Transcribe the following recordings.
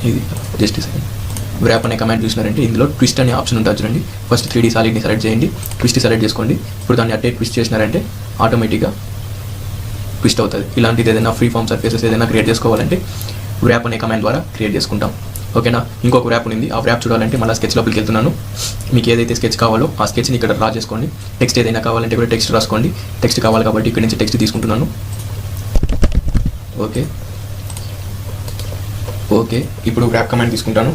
ఇది just wrap అనే command చూసినారంటే ఇందులో ట్విస్ట్ అనే ఆప్షన్ ఉంటుంది చూడండి. ఫస్ట్ 3D సాలిడ్ని సెలెక్ట్ చేయండి, ట్విస్ట్ సెలెక్ట్ చేసుకోండి. ఇప్పుడు దాన్ని అట్టే ట్విస్ట్ చేసినారంటే ఆటోమేటిక్గా ట్విస్ట్ అవుతుంది. ఇలాంటిది ఏదైనా ఫ్రీ ఫామ్ సర్ఫేసెస్ ఏదైనా క్రియేట్ చేసుకోవాలంటే వ్రాప్ అనే కమాండ్ ద్వారా క్రియేట్ చేసుకుంటాం. ఓకేనా. ఇంకొక వ్రాప్ ఉంది, ఆ వ్రాప్ చూడాలంటే మళ్ళీ స్కెచ్ లోపలికి వెళ్తున్నాను. మీకు ఏదైతే స్కెచ్ కావాలో ఆ స్కెచ్ని ఇక్కడ డ్రా చేసుకోండి. టెక్స్ట్ ఏదైనా కావాలంటే కూడా టెక్స్ట్ రాసుకోండి. టెక్స్ట్ కావాలి కాబట్టి ఇక్కడ నుంచి టెక్స్ట్ తీసుకుంటున్నాను. ఓకే ఓకే ఇప్పుడు వ్రాప్ కమాండ్ తీసుకుంటాను.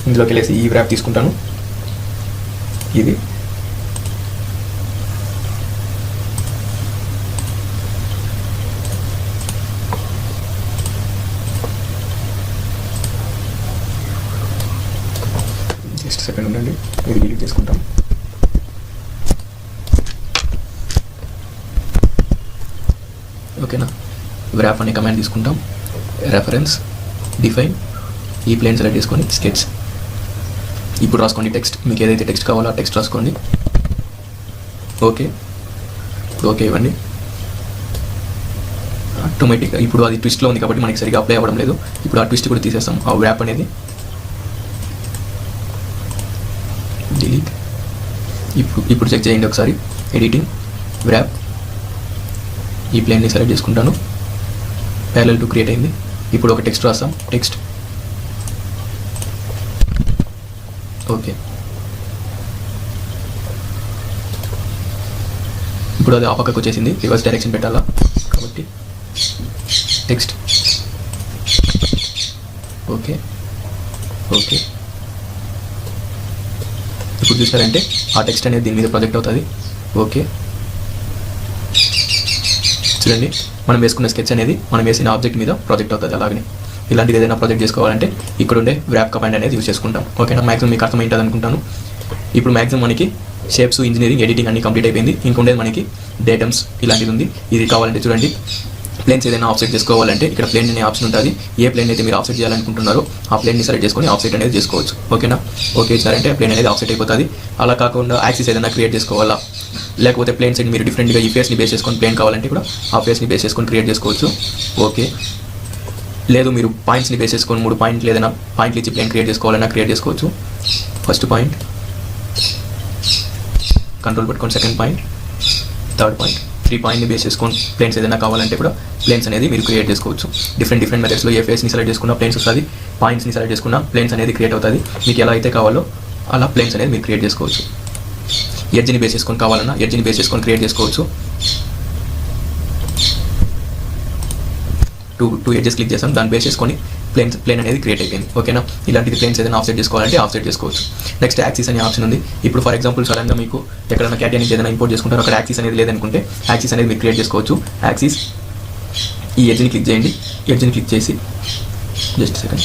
ఇందులోకి వెళ్ళేసి ఈ వ్రాప్ తీసుకుంటాను. ఇది జస్ట్ సెకండ్ ఉండండి, ఇది డిలీట్ చేసుకుంటాం. ఓకేనా. వ్రాప్ అనే కమాండ్ తీసుకుంటాం. రెఫరెన్స్ డిఫైన్ ఈ ప్లేన్ సెలెక్ట్ చేసుకొని స్కెచ్. ఇప్పుడు రాసుకోండి టెక్స్ట్, మీకు ఏదైతే టెక్స్ట్ కావాలో ఆ టెక్స్ట్ రాసుకోండి. ఓకే ఓకే ఇవ్వండి. ఆటోమేటిక్గా ఇప్పుడు అది ట్విస్ట్లో ఉంది కాబట్టి మనకి సరిగా అప్లై అవ్వడం లేదు. ఇప్పుడు ఆ ట్విస్ట్ కూడా తీసేస్తాం. ఆ వ్రాప్ అనేది డిలీట్. ఇప్పుడు చెక్ చేయండి ఒకసారి. ఎడిటింగ్ వ్రాప్ ఈ ప్లేన్ని సెలెక్ట్ చేసుకుంటాను. ప్యారలల్ టు క్రియేట్ అయింది. ఇప్పుడు ఒక టెక్స్ట్ రాస్తాం. Text okay. ఇప్పుడు అది ఆ పక్కకు వచ్చేసింది, రివర్స్ డైరెక్షన్ పెట్టాలా కాబట్టి టెక్స్ట్ ఓకే ఓకే. ఇప్పుడు చూసారంటే ఆ టెక్స్ట్ అనేది దీని మీద ప్రొజెక్ట్ అవుతుంది. ఓకే చూడండి, మనం వేసుకున్న స్కెచ్ అనేది మనం వేసిన ఆబ్జెక్ట్ మీద ప్రాజెక్ట్ అవుతుంది. అలాగే ఇలాంటిది ఏదైనా ప్రాజెక్ట్ చేసుకోవాలంటే ఇక్కడ ఉండే వ్రాప్ కమాండ్ అనేది యూజ్ చేసుకుంటాం. ఓకేనా. మ్యాక్సిమం మీకు అర్థమైంటుంది అనుకుంటాను. ఇప్పుడు మ్యాక్సిమం మనకి షేప్స్, ఇంజనీరింగ్, ఎడిటింగ్ అన్ని కంప్లీట్ అయిపోయింది. ఇంకొండేది మనకి డేటమ్స్ ఇలాంటిది ఉంది. ఇది కావాలంటే చూడండి, ప్లేన్స్ ఏదైనా ఆఫ్సెట్ చేసుకోవాలంటే ఇక్కడ ప్లేన్ అనే ఆప్షన్ ఉంటుంది. ఏ ప్లేన్ అయితే మీరు ఆఫ్సెట్ చేయాలనుకుంటున్నారో ఆ ప్లేన్ని సెలెక్ట్ చేసుకొని ఆఫ్సెట్ అనేది చేసుకోవచ్చు. ఓకేనా. ఓకే ఇచ్చారంటే ప్లేన్ అనేది ఆఫ్సెట్ అయిపోతుంది. అలా కాకుండా యాక్సిస్ ఏదైనా క్రియేట్ చేసుకోవాలా, లేకపోతే ప్లేన్ సైడ్ మీరు డిఫరెంట్గా ఈ ఫేస్ని బేస్ చేసుకొని ప్లేన్ కావాలంటే కూడా ఆ ఫేస్ని బేస్ చేసుకొని క్రియేట్ చేసుకోవచ్చు. ఓకే. లేదు మీరు పాయింట్స్ని బేస్ చేసుకొని 3 పాయింట్లు ఏదైనా పాయింట్లు ఇచ్చి ప్లేన్ క్రియేట్ చేసుకోవాలన్నా క్రియేట్ చేసుకోవచ్చు. ఫస్ట్ పాయింట్ కంట్రోల్ పెట్టుకొని, సెకండ్ పాయింట్, థర్డ్ పాయింట్, 3 పాయింట్ని బేస్ చేసుకొని ప్లేన్స్ ఏదైనా కావాలంటే కూడా ప్లేన్స్ అనేది మీరు క్రియేట్ చేసుకోవచ్చు. డిఫరెంట్ మెథడ్స్లో ఏ ఫేస్ని సెలెక్ట్ చేసుకున్న ప్లేన్స్ వస్తుంది, పాయింట్స్ని సెలెక్ట్ చేసుకున్న ప్లేన్స్ అనేది క్రియేట్ అవుతుంది. మీకు ఎలా అయితే కావాలో అలా ప్లేన్స్ అనేది మీరు క్రియేట్ చేసుకోవచ్చు. ఎడ్జ్ని బేస్ చేసుకొని కావాలన్నా ఎడ్జ్ని బేస్ చేసుకొని క్రియేట్ చేసుకోవచ్చు. టూ ఎడ్జెస్ క్లిక్ చేస్తాం, దాన్ని బేస్ చేసుకొని ప్లేన్ అనేది క్రియేట్ అయిపోయింది. ఓకేనా. ఇలాంటిది ప్లేన్స్ ఏదైనా ఆఫ్సెట్ చేసుకోవాలంటే ఆఫ్సెట్ చేసుకోవచ్చు. నెక్స్ట్ యాక్సిస్ అనే ఆప్షన్ ఉంది. ఇప్పుడు ఫర్ ఎగ్జాంపుల్ సడన్గా మీకు ఎక్కడైనా క్యాటగరీ నుంచి ఏదైనా ఇంపోర్ట్ చేసుకుంటారో అక్కడ యాక్సిస్ అనేది లేదనుకుంటే యాక్సిస్ అనేది మీరు క్రియేట్ చేసుకోవచ్చు. యాక్సిస్ ఈ ఎడ్జ్ని క్లిక్ చేయండి. ఎడ్జ్ని క్లిక్ చేసి జస్ట్ సెకండ్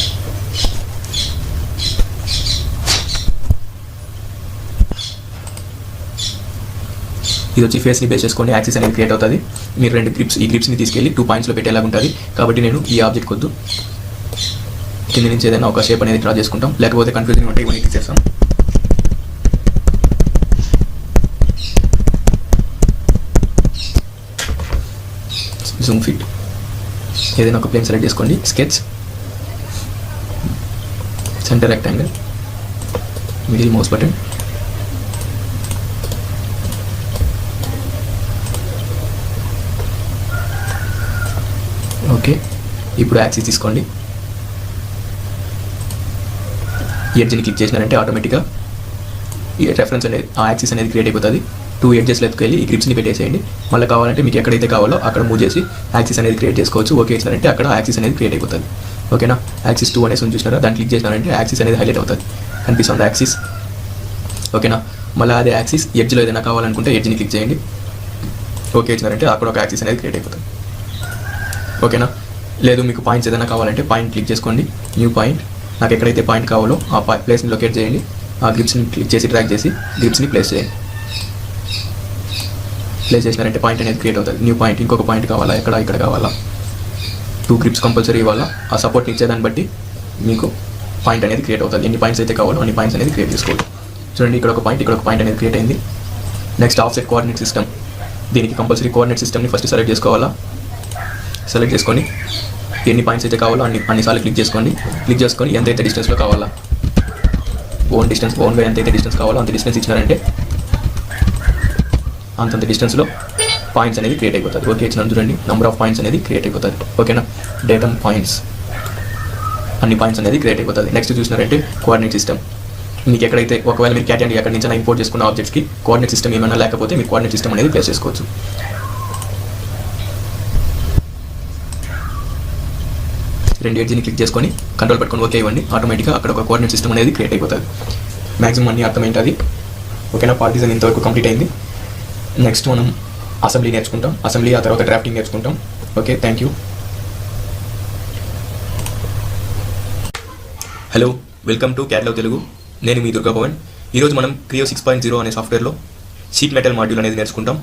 ఇది వచ్చి ఫేస్ని బేస్ చేసుకొని యాక్సిస్ అనేది క్రియేట్ అవుతుంది. మీరు 2 గ్రిప్స్ ఈ గ్రిప్స్ని తీసుకెళ్ళి 2 పాయింట్స్లో పెట్టేలాగా ఉంటుంది. కాబట్టి నేను ఈ ఆబ్జెక్ట్ కొద్దు కింద నుంచి ఏదైనా ఒక షేప్ అనేది డ్రా చేసుకుంటాం. లేకపోతే కన్ఫ్యూజింగ్ ఉంటే ఇవన్నీ క్లిక్ చేస్తాం. జూమ్ ఫిట్ ఏదైనా ఒక ప్లేన్ సెలెక్ట్ చేసుకోండి. Sketch, centre rectangle, middle mouse button, okay. ఇప్పుడు యాక్సిస్ తీసుకోండి. ఎడ్జ్ని క్లిక్ చేసినారంటే ఆటోమేటిక్గా ఈ రెఫరెన్స్ అనేది ఆ యాక్సిస్ అనేది క్రియేట్ అయిపోతుంది. 2 ఎడ్జెస్లో ఎత్తుకెళ్ళి ఈ గ్రిప్స్ని పెట్టేసేయండి. మళ్ళీ కావాలంటే మీకు ఎక్కడైతే కావాలో అక్కడ మూవ్ చేసి యాక్సిస్ అనేది క్రియేట్ చేసుకోవచ్చు. ఓకే ఇచ్చినారంటే అక్కడ యాక్సిస్ అనేది క్రియేట్ అయిపోతుంది. ఓకేనా. యాక్సిస్ 2 అనేసి చూసినారా, దాన్ని క్లిక్ చేసినారంటే యాక్సిస్ అనేది హైలైట్ అవుతుంది, కనిపిస్తుంది యాక్సిస్. ఓకేనా. మళ్ళీ అదే యాక్సిస్ ఎడ్జ్లో ఏదైనా కావాలనుకుంటే ఎడ్జ్ని క్లిక్ చేయండి. ఓకే ఇచ్చినారంటే అక్కడ ఒక యాక్సిస్ అనేది క్రియేట్ అయిపోతుంది. ఓకేనా. లేదు మీకు పాయింట్స్ ఏదైనా కావాలంటే పాయింట్ క్లిక్ చేసుకోండి. న్యూ పాయింట్, నాకు ఎక్కడైతే పాయింట్ కావాలో ఆ ప్లేస్ని లొకేట్ చేయండి. ఆ గ్రిప్స్ని క్లిక్ చేసి డ్రాగ్ చేసి గ్రిప్స్ని ప్లేస్ చేయండి. ప్లేస్ చేసినారంటే పాయింట్ అనేది క్రియేట్ అవుతుంది. న్యూ పాయింట్, ఇంకొక పాయింట్ కావాలా, ఇక్కడ కావాలా, 2 గ్రిప్స్ కంపల్సరీ ఇవ్వాలా. ఆ సపోర్ట్ని ఇచ్చేదాన్ని బట్టి మీకు పాయింట్ అనేది క్రియేట్ అవుతుంది. ఎన్ని పాయింట్స్ అయితే కావాలో అన్ని పాయింట్స్ అనేది క్రియేట్ చేసుకోవచ్చు. చూడండి ఇక్కడ ఒక పాయింట్ అనేది క్రియేట్ అయింది. Next offset coordinate system. దీనికి కంపల్సరీ కోఆర్డినేట్ సిస్టమ్ని ఫస్ట్ సెలెక్ట్ చేసుకోవాలా. సెలెక్ట్ చేసుకొని ఎన్ని పాయింట్స్ అయితే కావాలో అన్నిసార్లు క్లిక్ చేసుకొని ఎంతైతే డిస్టెన్స్లో కావాలా ఓన్గా ఎంతైతే డిస్టెన్స్ కావాలో అంత డిస్టెన్స్ ఇచ్చినారంటే అంతంత డిస్టెన్స్లో పాయింట్స్ అనేది క్రియేట్ అయిపోతుంది. ఓకే ఇచ్చినాను చూడండి, నెంబర్ ఆఫ్ పాయింట్స్ అనేది క్రియేట్ అయిపోతుంది. ఓకేనా, డేటమ్ పాయింట్స్ అన్ని పాయింట్స్ అనేది క్రియేట్ అయిపోతుంది. నెక్స్ట్ చూసినారంటే కోఆర్డినేట్ సిస్టమ్. మీకు ఎక్కడైతే ఒకవేళ మీరు క్యాట్ అండ్ ఎక్కడి నుంచి ఇంపోర్ట్ చేసుకున్న ఆబ్జెక్ట్స్కి కోఆర్డినేట్ సిస్టమ్ ఏమైనా లేకపోతే మీరు కోఆర్డినేట్ సిస్టమ్ అనేది ప్లేస్ చేసుకోవచ్చు. రెండు ఎడ్జ్ని క్లిక్ చేసుకొని కంట్రోల్ పెట్టుకొని ఓకే ఇవ్వండి. ఆటోమేటిక్గా అక్కడ ఒక కోఆర్డినేట్ సిస్టమ్ అనేది క్రియేట్ అయిపోతుంది. మ్యాక్సిమం అన్ని అర్థమైంది. ఓకేనా, పార్ట్ డిజైన్ ఇంతవరకు కంప్లీట్ అయింది. నెక్స్ట్ మనం అసెంబ్లీ నేర్చుకుంటాం. అసెంబ్లీ ఆ తర్వాత డ్రాఫ్టింగ్ నేర్చుకుంటాం. Okay, thank you. Hello, welcome to catalogue Telugu. నేను మీ దుర్గా పవన్. ఈరోజు మనం క్రియో 6.0 అనే సాఫ్ట్వేర్లో షీట్ మెటల్ మాడ్యూల్ అనేది నేర్చుకుంటాం.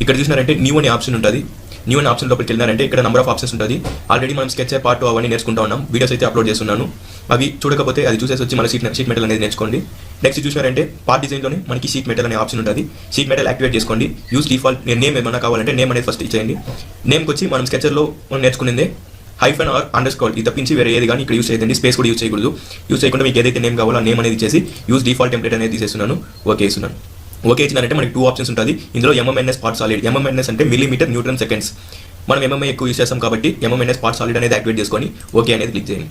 ఇక్కడ చూసినారంటే న్యూ అనే ఆప్షన్ ఉంటుంది. న్యూ అనే ఆప్షన్ లోపలికి వెళ్ళినారంటే ఇక్కడ నెంబర్ ఆఫ్ ఆప్షన్స్ ఉంటుంది. ఆల్రెడీ మనం స్కెచ్ పార్ట్ అవన్నీ నేర్చుకుంటా ఉన్నాం. వీడియోస్ అయితే అప్లోడ్ చేస్తున్నాను. అవి చూడకపోతే అది చూసేసి వచ్చి మన షీట్ మెటల్ అనేది నేర్చుకోండి. నెక్స్ట్ చూసినారంటే పార్ట్ డిజైన్లోనే మనకి షీట్ మెటల్ అనే ఆప్షన్ ఉంటుంది. షీట్ మెటల్ యాక్టివేట్ చేసుకోండి. యూజ్ డిఫాల్ట్ నేమ్ ఏమైనా కావాలంటే నేమ్ అనేది ఫస్ట్ ఇచ్చేయండి. నేమ్కి వచ్చి మనం స్కెచర్లో మనం నేర్చుకునేదే హైఫన్ ఆర్ అండర్స్కోర్ ఇది తప్పించి వేరే ఏది కానీ ఇక్కడ యూస్ చేయదండి. స్పేస్ కూడా యూస్ చేయకూడదు. యూస్ చేయకుండా మీకు ఏదైతే నేమ్ కావాలో ఆ నేమ్ అనేది ఇచ్చేసి యూజ్ డిఫాల్ట్ టెంప్లెట్ అనేది తీసేస్తున్నాను. ఓకే ఇస్తున్నాను. ఓకే ఇచ్చినారంటే మనకి 2 ఆప్షన్స్ ఉంటుంది. ఇందులో MMNS పార్ట్ సాలిడ్. MMNS అంటే మిల్లీమీటర్ న్యూటన్ సెకండ్స్. మనం MMA ఎక్కువ యూస్ చేస్తాం కాబట్టి MMNS పార్ట్ సాలిడ్ అనేది యాక్టివేట్ చేసుకొని ఓకే అనేది క్లిక్ చేయండి.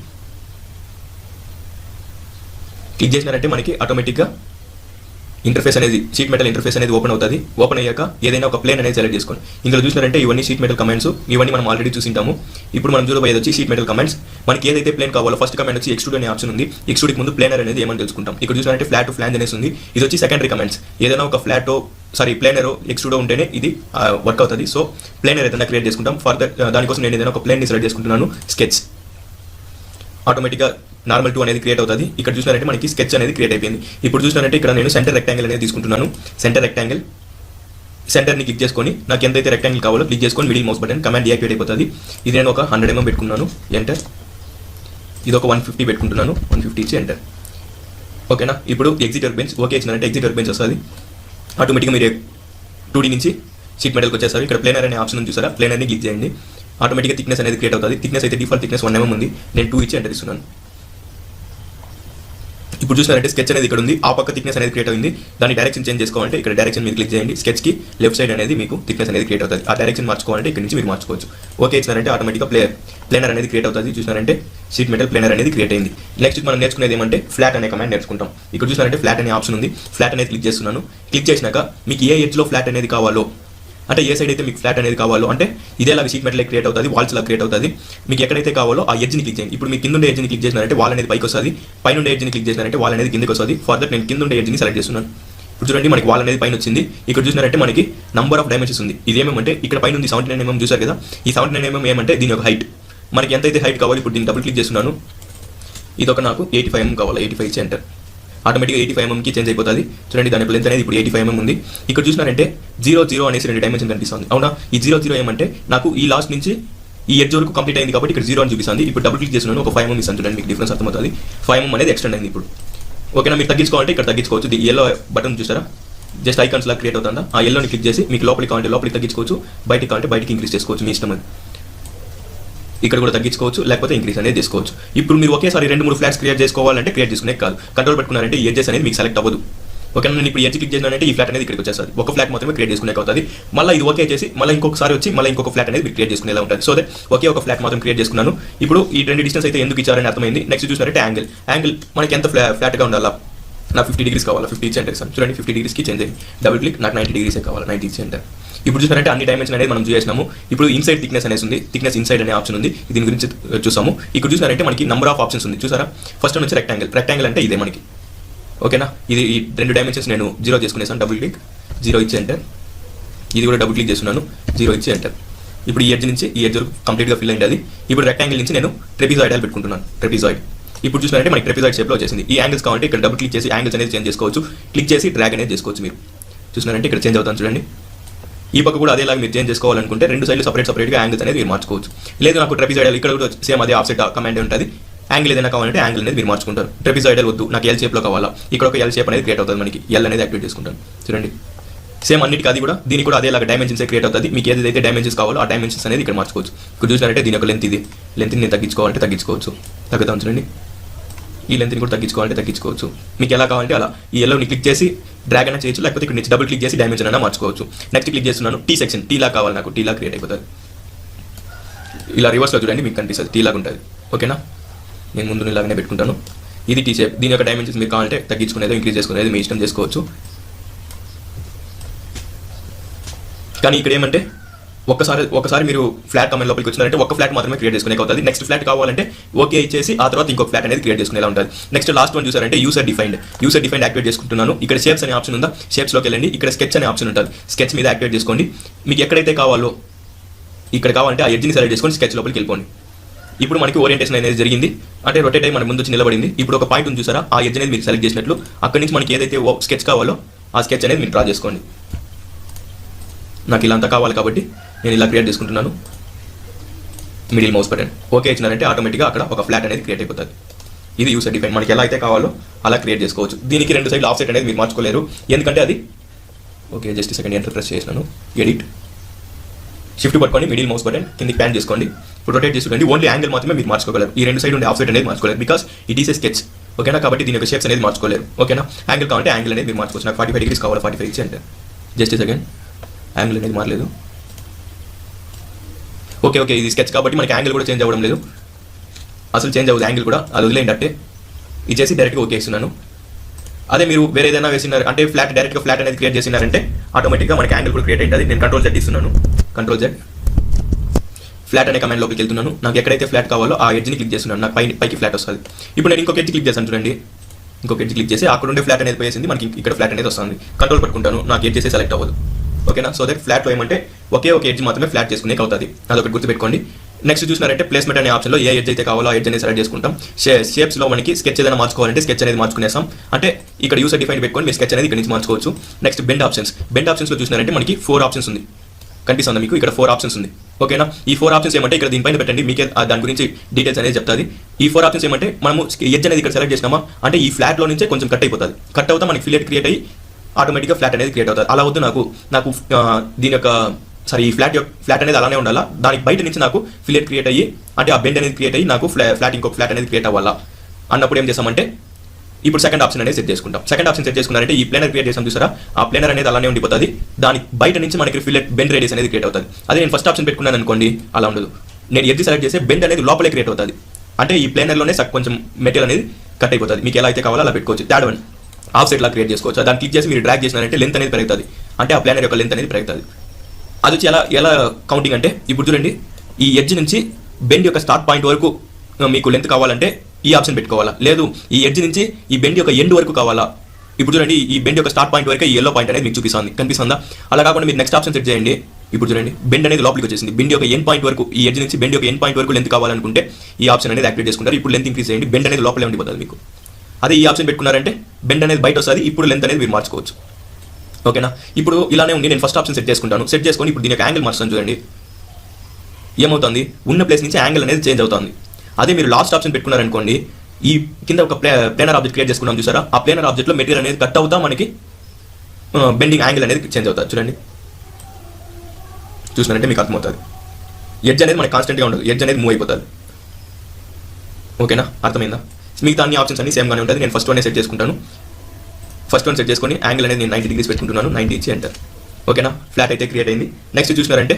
క్లిక్ చేసినారంటే మనకి ఆటోమేటిక్గా ఇంటర్ఫేస్ అనేది షీట్ మెటల్ ఇంటర్ఫేస్ అనేది ఓపెన్ అవుతుంది. ఓపెన్ అయ్యాక ఏదైనా ఒక ప్లేన్ అనేది సెలెక్ట్ చేసుకోండి. ఇందులో చూసినారంటే ఇవన్నీ షీట్ మెటల్ కమెంట్స్. ఇవన్నీ మనం ఆల్రెడీ చూసింటాము. ఇప్పుడు మనం చూడబోయేది వచ్చి షీట్ మెటల్ కమెంట్స్. మనకి ఏదైతే ప్లేన్ కావాలో ఫస్ట్ కమెంట్ వచ్చి ఎక్స్ట్రూడ్ అనే ఆప్షన్ ఉంది. ఎక్స్ట్రూడ్కి ముందు ప్లేనర్ అనేది ఏమని తెలుసుకుంటాం. ఇక్కడ చూసినారంటే ఫ్లాట్ ఫ్లాంజ్ అనేసి ఉంది. ఇది వచ్చి సెకండరీ కమెంట్స్. ఏదైనా ఒక ప్లేనరో ఎక్స్ట్రూడో ఉంటేనే ఇది వర్క్ అవుతుంది. సో ప్లేనర్ ఏదైనా క్రియేట్ చేసుకుంటాం. ఫర్దర్ దానికోసం నేను ఏదైనా ఒక ప్లేన్ని సెలెక్ట్ చేసుకుంటున్నాను. స్కెచ్ ఆటోమేటిక్గా నార్మల్ 2 అనేది క్రియేట్ అవుతుంది. ఇక్కడ చూసినారంటే మనకి స్కెచ్ అనేది క్రియేట్ అయిపోయింది. ఇప్పుడు చూసినారంటే ఇక్కడ నేను సెంటర్ రెక్టాంగిల్ అనేది తీసుకుంటున్నాను. సెంటర్ రెక్టాంగిల్ సెంటర్ని క్లిక్ చేసుకొని నాకు ఎంతైతే రెక్టాంగిల్ కావాలో క్లిక్ చేసుకొని middle mouse button command deactivate అయిపోతుంది. ఇది నేను ఒక 100 mm పెట్టుకున్నాను. ఎంటర్. ఇది ఒక 150 పెట్టుకుంటున్నాను. 150 ఇచ్చి ఎంటర్. ఓకేనా, ఇప్పుడు ఎగ్జిట్ వర్క్ బెంచ్ ఓకే ఇచ్చినారంటే ఎగ్జిట్ వర్క్ బెంచ్ వస్తుంది. ఆటోమేటిక్గా మీరు 2D నుంచి షీట్ మెటల్కి వచ్చేసారు. ఇక్కడ ప్లేనర్ అనే ఆప్షన్ ఉంది చూసారా, ప్లేనర్ని క్లిక్ చేయండి. ఆటోమేటిక్గా థిక్నెస్ అనేది క్రియేట్ అవుతుంది. థిక్నెస్ అయితే డిఫాల్ట్ థిక్నెస్ 1 mm ఉంది. నేను 2 ఇచ్చి ఎంటర్ ఇస్తున్నాను. ఇప్పుడు చూసినారంటే స్కెచ్ అనేది ఇక్కడ ఉంది. ఆ పక్క థిక్నెస్ అనేది క్రియేట్ అయింది. దాని డైరెక్షన్ చేంజ్ చేసుకోవాలంటే ఇక్కడ డైరెక్షన్ మీద క్లిక్ చేయండి. స్కెచ్కి లెఫ్ట్ సైడ్ అనేది మీకు థిక్నెస్ అనేది క్రియేట్ అవుతుంది. ఆ డైరెక్షన్ మార్చుకోవాలంటే ఇక్కడ నుంచి మీరు మార్చుకోవచ్చు. ఓకే ఇచ్చినారంటే ఆటోమేటిక్గా ప్లేనర్ అనేది క్రియేట్ అవుతుంది. చూసినారంటే షీట్ మెటల్ ప్లేనర్ అనేది క్రియేట్ అయింది. నెక్స్ట్ మనం నేర్చుకునేది ఏమంటే ఫ్లాట్ అనే కమాండ్ నేర్చుకుంటాం. ఇక్కడ చూసినారంటే ఫ్లాట్ అనే ఆప్షన్ ఉంది. ఫ్లాట్ అనేది క్లిక్ చేస్తున్నాను. క్లిక్ చేసినాక మీకు ఏ ఎడ్జ్లో ఫ్లాట్ అనేది కావాలో అంటే ఏ సైడ్ అయితే మీకు ఫ్లాట్ అనేది కావాలో అంటే ఇదేలాగా షీట్ మెటల్ క్రియేట్ అవుతుంది. వాల్స్ లా క్రియేట్ అవుతుంది. మీకు ఎక్కడైతే కావాలో ఆ ఎడ్జ్ని క్లిక్ చేయండి. ఇప్పుడు మీకు కింద ఉండే ఎడ్జ్ని క్లిక్ చేసినారంటే వాల్ అనేది పైకి వస్తుంది. పైన ఉండే ఎడ్జ్ని క్లిక్ చేసినారంటే వాల్ అనేది కిందకి వస్తుంది. ఫర్దర్ నేను కింద ఉండే ఎడ్జ్ని సెలెక్ట్ చేస్తున్నాను. ఇప్పుడు చూడండి మనకి వాల్ అనేది పైన వచ్చింది. ఇక్కడ చూసినారంటే మనకి నంబర్ ఆఫ్ డైమెన్షన్స్ ఉంది. ఇది ఏమేమంటే ఇక్కడ పైన ఉంది 79 mm చూసారు కదా. ఈ 79 mm ఏమంటే దీని యొక్క హైట్. మనకి ఎంతైతే హైట్ కావాలి ఇప్పుడు దీన్ని డబుల్ క్లిక్ చేస్తున్నాను. ఇది ఒక నాకు 85 mm కావాలి. 85 ఇచ్చి ఎంటర్. ఆటోమేటిక్గా 85 mm చేంజ్ అయిపోతుంది. చూడండి దాని లెంత్ అనేది ఇప్పుడు 85 mm ఉంది. ఇక్కడ చూసినారంటే 0 అనేసి 2 డైమెన్షన్ కనిపిస్తుంది. అవునా, ఈ 0 ఏమంటే నాకు ఈ లాస్ట్ నుంచి ఈ ఎడ్జ్ వరకు కంప్లీట్ అయింది కాబట్టి ఇక్కడ 0 అని చూపిస్తుంది. ఇప్పుడు డబుల్ క్లిక్ చేస్తున్నాను. ఒక 5 mm ఇస్తాను. చూడండి మీకు డిఫరెన్స్ అర్థమవుతుంది. 5 mm అనేది ఎక్స్టెండ్ అయింది ఇప్పుడు. ఓకేనా, మీరు తగ్గించుకోవాలంటే ఇక్కడ తగ్గించుకోవచ్చు. ఇది ఎల్లో బటన్ చూసారా, జస్ట్ ఐకాన్స్ లా క్రియేట్ అవుతుందా, ఆ ఎల్లోని క్లిక్ చేసి మీకు లోపలికి కావాలంటే లోపలికి తగ్గించుకోవచ్చు. బయటికి కావాలంటే బయటికి ఇంక్రీజ్ చేసుకోవచ్చు. మీ ఇష్టం. ఇక్కడ కూడా తగ్గించుకోవచ్చు లేకపోతే ఇంక్రీజ్ అనేది చేసుకోవచ్చు. ఇప్పుడు మీరు ఒకేసారి 2-3 ఫ్లాట్స్ క్రియేట్ చేసుకోవాలంటే క్రియేట్ చేసుకునే కాదు. కంట్రోల్ పెట్టుకున్నారంటే ఈ ఎడ్జెస్ అనేది మీకు సెలెక్ట్ అవ్వదు. ఓకే, నేను ఇప్పుడు ఎడ్జ్ క్లిక్ చేసినానంటే ఈ ఫ్లాట్ అనేది ఇక్కడికి వచ్చేస్తుంది. ఒక ఫ్లాట్ మాత్రమే క్రియేట్ చేసుకునే అవుతుంది. మళ్ళీ ఇది ఓకే చేసి మళ్ళీ ఇంకొకసారి వచ్చి మళ్ళీ ఇంకొక ఫ్లాట్ అనేది క్రియేట్ చేసుకునేలా ఉంటుంది. సో దట్ ఒకే ఒక ఫ్లాట్ మాత్రం క్రియేట్ చేసుకున్నాను. ఇప్పుడు ఈ 2 డిస్టెన్స్ అయితే ఎందుకు ఇచ్చారని అర్థమైంది. నెక్స్ట్ చూసినారంటే యాంగిల్ మనకి ఎంత ఫ్లాట్గా ఉండాలా. నాకు 50 degrees కావాలి. 50 ఇచ్చి ఎంటర్ ఇస్తాను. చూడండి 50 degreesకి చేంజ్ అయ్యింది. డబుల్ క్లిక్ నాకు 90 degrees కావాలి. 90 ఇచ్చి ఎంటర్. ఇప్పుడు చూసారంటే అన్ని డైమెన్షన్ అనేది మనం చూసేసినాము. ఇప్పుడు ఇన్సైడ్ థిక్నెస్ అనేది ఉంది. థిక్నెస్ ఇన్సైడ్ అనే ఆప్షన్ ఉంది. దీని గురించి చూసాము. ఇక్కడ చూసారంటే మనకి నెంబర్ ఆఫ్ ఆప్షన్స్ ఉంది చూసారా. ఫస్ట్ నుంచి రెక్టాంగిల్ అంటే ఇదే మనకి. ఓకేనా, ఇది ఈ 2 డైమెన్షన్స్ నేను 0 చేసుకునేసాను. డబుల్ క్లిక్ 0 ఇచ్చి ఎంటర్. ఇది కూడా డబుల్ క్లిక్ చేస్తున్నాను. 0 ఇచ్చి ఎంటర్. ఇప్పుడు ఈ ఎడ్జ్ నుంచి ఈ ఎడ్జ్ కంప్లీట్గా ఫిల్ అయింది. అది ఇప్పుడు రెక్టాంగిల్ నుంచి నేను ట్రెపిజాయిడ్ పెట్టుకుంటున్నాను. ట్రెపిజాయిడ్ ఇప్పుడు చూసినారంటే మనకి ట్రెపిజాయిడ్ షేప్లో వచ్చేసింది. ఈ యాంగిల్స్ కావాలంటే ఇక్కడ డబుల్ క్లిక్ చేసి యాంగిల్స్ అనేది చేంజ్ చేసుకోవచ్చు. క్లిక్ చేసి డ్రాగ్ అనేది చేసుకోవచ్చు. మీరు చూసినారంటే ఇక్కడ చేంజ్ అవుతాను చూడండి. ఈ పక్క కూడా అదేలాగా మీరు చేంజ్ చేసుకోవాలనుకుంటే 2 సైడ్లు సపరేట్గా యాంగిల్స్ అనేది మీరు మార్చుకోవచ్చు. లేదు నాకు ట్రెపిజాయిడల్ ఇక్కడ కూడా సేమ్ అదే ఆఫ్సెట్ కమాండ్ ఉంటుంది. యాంగిల్ ఏదైనా కావాలంటే యాంగిల్ అనేది మీరు మార్చుకుంటారు. ట్రెపిజాయిడల్ వద్దు నాకు ఎల్ షేప్లో కావాలా. ఇక్కడ ఒక ఎల్ షేప్ అనేది క్రియేట్ అవుతుంది. మనకి ఎల్ అనేది యాక్టివేట్ చేసుకుంటాను. చూడండి సేమ్ అన్నిటికీ అది కూడా దీనికి కూడా అదేలాగా డైమెన్షన్స్ క్రియేట్ అవుతుంది. మీకు ఏదైతే డైమెన్షన్స్ కావాలో ఆ డైమెన్షన్స్ అనేది ఇక్కడ మార్చుకోవచ్చు. ఇక్కడ చూసినారంటే దీని యొక్క లెంత్ ఇది, లెంత్ని నేను తగ్గించుకోవాలంటే తగ్గించుకోవచ్చు, తగ్గుతాం చూడండి. ఈ లెంత్ని కూడా తగ్గించుకోవాలంటే తగ్గించుకోవచ్చు. మీకు ఎలా కావాలంటే అలా ఈ ఎల్లోని క్లిక్ చేసి డ్రాగ్ అయినా చేయొచ్చు, లేకపోతే ఇక్కడ నుంచి డబుల్ క్లిక్ చేసి డైమెన్షన్ అయినా మార్చుకోవచ్చు. నెక్స్ట్ క్లిక్ చేస్తున్నాను, టీ సెక్షన్, టీలా కావాలి నాకు, టీలా క్రియేట్ అయిపోతుంది. ఇలా రివర్స్లో చూడండి మీకు కనిపిస్తుంది, టీలాగా ఉంటుంది. ఓకేనా, నేను ముందు ఇలాగనే పెట్టుకుంటాను. ఇది టీ షేప్. దీని యొక్క డైమెన్షన్స్ మీరు కావాలంటే తగ్గించుకునేది ఇంక్రీజ్ చేసుకునేది మీ ఇష్టం చేసుకోవచ్చు. కానీ ఇక్కడ ఏమంటే ఒకసారి మీరు ఫ్లాట్ కమెంట్ లోపలికి వచ్చినారంటే ఒక ఫ్లాట్ మాత్రమే క్రియేట్ చేసుకునే అవుతుంది. నెక్స్ట్ ఫ్లాట్ కావాలంటే ఓకే ఇచ్చేసి ఆ తర్వాత ఇంకొక ఫ్లాట్ అనేది క్రియేట్ చేసుకునేలా ఉంటుంది. నెక్స్ట్ లాస్ట్ వన్ చూసారంటే యూసర్ డిఫైన్డ్ యాక్టివేట్ చేసుకుంటున్నాను. ఇక్కడ షేప్స్ అనే ఆప్షన్ ఉందా, షేప్స్లోకి వెళ్ళండి. ఇక్కడ స్కెచ్ అనే ఆప్షన్ ఉంటుంది, స్కెచ్ మీద యాక్టివేట్ చేసుకోండి. మీకు ఎక్కడైతే కావాలో ఇక్కడ కావాలంటే ఆ ఎడ్జ్ని సెలెక్ట్ చేసుకొని స్కెచ్ లోపలికి వెళ్ళిపోండి. ఇప్పుడు మనకి ఓరియంటేషన్ అనేది జరిగింది, అంటే రొటేట్ అయ్యి మన ముందు వచ్చి నిలబడింది. ఇప్పుడు ఒక పాయింట్ ఉంది చూసారా, ఆ ఎడ్జ్ అనేది మీరు సెలెక్ట్ చేసినట్లు అక్కడి నుంచి మనకి ఏదైతే స్కెచ్ కావాలో ఆ స్కెచ్ అనేది మీరు డ్రా చేసుకోండి. నాకు ఇలా అంతా కావాలి కాబట్టి నేను ఇలా క్రియేట్ చేసుకుంటున్నాను. మిడిల్ మౌస్ బటన్ ఓకే ఇచ్చినారంటే ఆటోమేటిక్గా అక్కడ ఒక ఫ్లాట్ అనేది క్రియేట్ అయిపోతుంది. ఇది యూసర్ డిఫైన్, మనకి ఎలా అయితే కావాలో అలా క్రియేట్ చేసుకోవచ్చు. దీనికి రెండు సైడ్లు ఆఫ్ సెట్ అనేది మీరు మార్చుకోలేరు, ఎందుకంటే అది okay. Just second enter press చేసినాను, ఎడిట్ షిఫ్ట్ పట్టుకొని మిడిల్ మౌస్ బటన్ కిందికి ప్యాన్ చేసుకోండి. ఇప్పుడు రొటేట్ చేసుకోండి. ఓన్లీ యాంగిల్ మాత్రమే మీరు మార్చుకోగలరు, ఈ రెండు సైడ్ ఉండే ఆఫ్ సెట్ అనేది మార్చుకోలేరు, because it is a sketch. ఓకేనా, కాబట్టి దీని యొక్క షేప్స్ అనేది మార్చుకోలేరు. ఓకేనా, యాంగిల్ కావాలంటే యాంగిల్ అనేది మీరు మార్చుకోవచ్చు. నాకు 45 డిగ్రీస్ కావాలి, 45 ఇచ్చి అంటే జస్ట్ సెకండ్ యాంగిల్ అనేది మారలేదు. ఓకే ఇది స్కెచ్ కాబట్టి మనకి యాంగిల్ కూడా చేంజ్ అవ్వడం లేదు, అసలు చేంజ్ అవ్వదు యాంగిల్ కూడా, అది వదిలేండి అట్టే ఇచ్చేసి డైరెక్ట్గా ఓకే ఇస్తున్నాను. అదే మీరు వేరే ఏదైనా వేసినారు అంటే డైరెక్ట్గా ఫ్లాట్ అనేది క్రియేట్ చేసినారంటే ఆటోమేటిక్గా మనకి యాంగిల్ కూడా క్రియేట్ అవుతుంది. నేను కంట్రోల్ జెడ్ ఇస్తున్నాను, కంట్రోల్ జెడ్ ఫ్లాట్ అనే కమాండ్ లోపలికి వెళ్తున్నాను. నాకు ఎక్కడైతే ఫ్లాట్ కావాలో ఆ ఎడ్జ్ని క్లిక్ చేస్తున్నాను, నాకు పైకి ఫ్లాట్ వస్తుంది. ఇప్పుడు నేను ఇంకొక ఎడ్జ్ క్లిక్ చేశాను చూడండి, ఇంకొక ఎడ్జ్ క్లిక్ చేసి అక్కడ ఉండే ఫ్లాట్ అనేది పోయేసింది, మనకి ఇక్కడ ఫ్లాట్ అనేది వస్తుంది. కంట్రోల్ పట్టుకుంటాను, నాకు ఎడ్జ్ చేసి సెలెక్ట్ అవ్వదు. ఓకేనా, సో దట్ ఫ్లాట్లో ఏమంటే ఒకే ఒక ఎడ్జ్ మాత్రమే ఫ్లాట్ చేసుకునే అవుతుంది, అదొకటి గుర్తుపెట్టుకోండి. నెక్స్ట్ చూసినారంటే ప్లేస్మెంట్ అనే ఆప్షన్లో ఏ ఎడ్జ్ అయితే కావాలో ఆ ఎడ్జ్ అనేది సెలెక్ట్ చేసుకుంటాం. షేప్స్లో మనకి స్కెచ్ ఏదైనా మార్చుకోవాలంటే స్కెచ్ అనేది మార్చుకునేస్తాం, అంటే ఇక్కడ యూసర్ డిఫైన్ పెట్టుకొని మీరు స్కెచ్ అనేది ఇక్కడ నుంచి మార్చుకోవచ్చు. నెక్స్ట్ బెండ్ ఆప్షన్స్లో చూసినారంటే మనకి 4 ఆప్షన్స్ ఉంది, కనిపిస్తుంది మీకు ఇక్కడ 4 ఆప్షన్స్ ఉంది. ఓకేనా, ఈ 4 ఆప్షన్స్ ఏమంటే ఇక్కడ దీనిపైన పెట్టండి, మీకే దాని గురించి డీటెయిల్స్ అనేది చెప్తుంది. ఈ 4 ఆప్షన్స్ ఏమంటే మనము ఎడ్జ్ అనేది ఇక్కడ సెలెక్ట్ చేసినామా అంటే ఈ ఫ్లాట్లో నుంచే కొంచెం కట్ అయిపోతుంది, కట్ అవుతా మనకి ఫిల్లెట్ క్రియేట్ అయ్యి ఆటోమేటిక్గా ఫ్లాట్ అనేది క్రియేట్ అవుతుంది. అలా వద్దు నాకు దీని యొక్క ఈ ఫ్లాట్ అనేది అలానే ఉండాలా, దానికి బయట నుంచి నాకు ఫిల్లెట్ క్రియేట్ అయ్యి అంటే ఆ బెండ్ అనేది క్రియేట్ అయ్యి నాకు ఇంకొక ఫ్లాట్ అనేది క్రియేట్ అవ్వాలా అన్నప్పుడు ఏం చేస్తామంటే ఇప్పుడు సెకండ్ ఆప్షన్ అనేది సెట్ చేసుకుంటాం. సెకండ్ ఆప్షన్ సెట్ చేసుకున్నారంటే ఈ ప్లేనర్ క్రియేట్ చేసాం చూసారా, ఆ ప్లేనర్ అనేది అలానే ఉండిపోతుంది, దాని బయట నుంచి మనకి ఫిల్లెట్ బెండ్ రేడియస్ అనేది క్రియేట్ అవుతుంది. అదే నేను ఫస్ట్ ఆప్షన్ పెట్టుకున్నాను అనుకోండి అలా ఉండదు, నేను ఎడ్జ్ సెలెక్ట్ చేస్తే బెండ్ అనేది లోపలే క్రియేట్ అవుతుంది, అంటే ఈ ప్లేనర్లోనే కొంచెం మెటీరియల్ అనేది కట్ అయిపోతుంది. మీకు ఎలా అయితే కావాలో అలా పెట్టుకోవచ్చు. Third one of set law create చేసుకోవచ్చు, దాన్ని క్లిక్ చేసి మీరు డ్రాగ్ చేసినారంటే లెంత్ అనేది పెరుగుతుంది, అంటే ఆ ప్లేనర్ యొక్క లెంత్ అనేది పెరుగుతుంది. అది వచ్చి ఎలా కౌంటింగ్ అంటే ఇప్పుడు చూడండి, ఈ ఎడ్జ్ నుంచి బెండ్ యొక్క స్టార్ట్ పాయింట్ వరకు మీకు లెంత్ కావాలంటే ఈ ఆప్షన్ పెట్టుకోవాలా, లేదు ఈ ఎడ్జ్ నుంచి ఈ బెండ్ యొక్క ఎండ్ వరకు కావాలా. ఇప్పుడు చూడండి ఈ బెండ్ యొక్క స్టార్ట్ పాయింట్ వరకు ఈ ఎల్లో పాయింట్ అనేది మీకు కనిపిస్తుందా. అలా కాకుండా మీరు నెక్స్ట్ ఆప్షన్ సెట్ చేయండి. ఇప్పుడు చూడండి బెండ్ అనేది లోపలికి వచ్చేసింది, బెండ్ యొక్క ఎండ్ పాయింట్ వరకు ఈ ఎడ్జ్ నుంచి బెండ్ యొక్క ఎండ్ పాయింట్ వరకు లెంత్ కావాలనుకుంటే ఈ ఆప్షన్ అనేది యాక్టివేట్ చేసుకుంటారు. ఇప్పుడు లెంత్ ఇంక్రీజ్ చేయండి, బెండ్ అనేది లోపలే ఉండిపోతుంది మీకు. అదే ఈ ఆప్షన్ పెట్టుకున్నారంటే బెండ్ అనేది బయట వస్తుంది, ఇప్పుడు లెంత్ అనేది మీరు మార్చుకోవచ్చు. ఓకేనా, ఇప్పుడు ఇలానే ఉంది. నేను ఫస్ట్ ఆప్షన్ సెట్ చేసుకుంటాను, సెట్ చేసుకొని ఇప్పుడు దీని యొక్క యాంగిల్ మార్చుతాను. చూడండి ఏమవుతుంది, ఉన్న ప్లేస్ నుంచి యాంగిల్ అనేది చేంజ్ అవుతుంది. అదే మీరు లాస్ట్ ఆప్షన్ పెట్టుకున్నారనుకోండి, ఈ కింద ఒక ప్లేనర్ ఆబ్జెక్ట్ క్రియేట్ చేసుకున్నాం చూసారా, ఆ ప్లేనర్ ఆబ్జెక్ట్లో మెటీరియల్ అనేది కట్ అవుతా మనకి బెండింగ్ యాంగిల్ అనేది చేంజ్ అవుతుంది. చూడండి చూసినారంటే మీకు అర్థమవుతుంది, ఎడ్జ్ అనేది మనకి కాన్స్టెంట్గా ఉండదు, ఎడ్జ్ అనేది మూవ్ అయిపోతుంది. ఓకేనా, అర్థమైందా. మిగతా అన్ని ఆప్షన్స్ అన్ని సేమ్గానే ఉంటుంది. నేను ఫస్ట్ వన్ సెట్ చేసుకుంటాను, ఫస్ట్ వన్ సెట్ చేసుకొని యాంగిల్ అనేది నేను 90 డిగ్రీస్ పెట్టుకుంటున్నాను, 90 ఇచ్చి ఎంటర్. ఓకేనా, ఫ్లాట్ అయితే క్రియేట్ అయింది. నెక్స్ట్ చూసినారంటే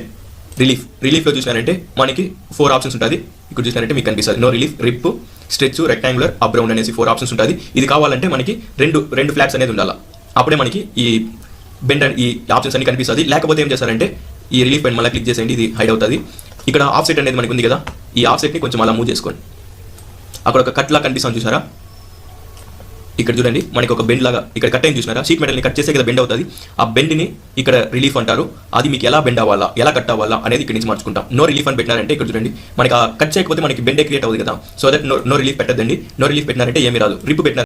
రిలీఫ్లో చూసినారంటే మనకి 4 ఆప్షన్స్ ఉంటుంది. ఇక్కడ చూసినారంటే మీకు కనిపిస్తుంది నో రిలీఫ్, రిప్, స్ట్రెచ్, రెక్టాంగులర్, అప్ రౌండ్ అనేసి 4 ఆప్షన్స్ ఉంటుంది. ఇది కావాలంటే మనకి రెండు ఫ్లాట్స్ అనేది ఉండాలి, అప్పుడే మనకి ఈ బెండ్ ఈ ఆప్షన్స్ అన్ని కనిపిస్తుంది. లేకపోతే ఏం చేస్తారంటే ఈ రిలీఫ్ పైన మళ్ళీ క్లిక్ చేసేయండి, ఇది హైడ్ అవుతుంది. ఇక్కడ ఆఫ్ సెట్ అనేది మనకి ఉంది కదా, ఈ ఆఫ్ సెట్ని కొంచెం అలా మూవ్ చేసుకోండి. అక్కడ ఒక కట్ లా కనిపిస్తుంది చూసారా, ఇక్కడ చూడండి మనకి ఒక బెండ్ లాగా ఇక్కడ కట్ అయింది చూసినారా, షీట్ మెటల్ని కట్ చేసే కదా బెండ్ అవుతుంది, ఆ బెండ్ని ఇక్కడ రిలీఫ్ అంటారు. అది మీకు ఎలా బెండ్ అవ్వాలా, ఎలా కట్ అవ్వాలా అనేది ఇక్కడ నుంచి మార్చుకుంటాం. నో రిలీఫ్ అని పెట్టినారంటే ఇక్కడ చూడండి మనకి ఆ కట్ చేయకపోతే మనకి బెండే క్రియేట్ అవుతుంది కదా, సో దట్ నో రిలీఫ్ పెట్టద్దండి. నో రిలీఫ్ పెట్టినారంటే ఏమి రాదు, రిప్ పెట్టినారు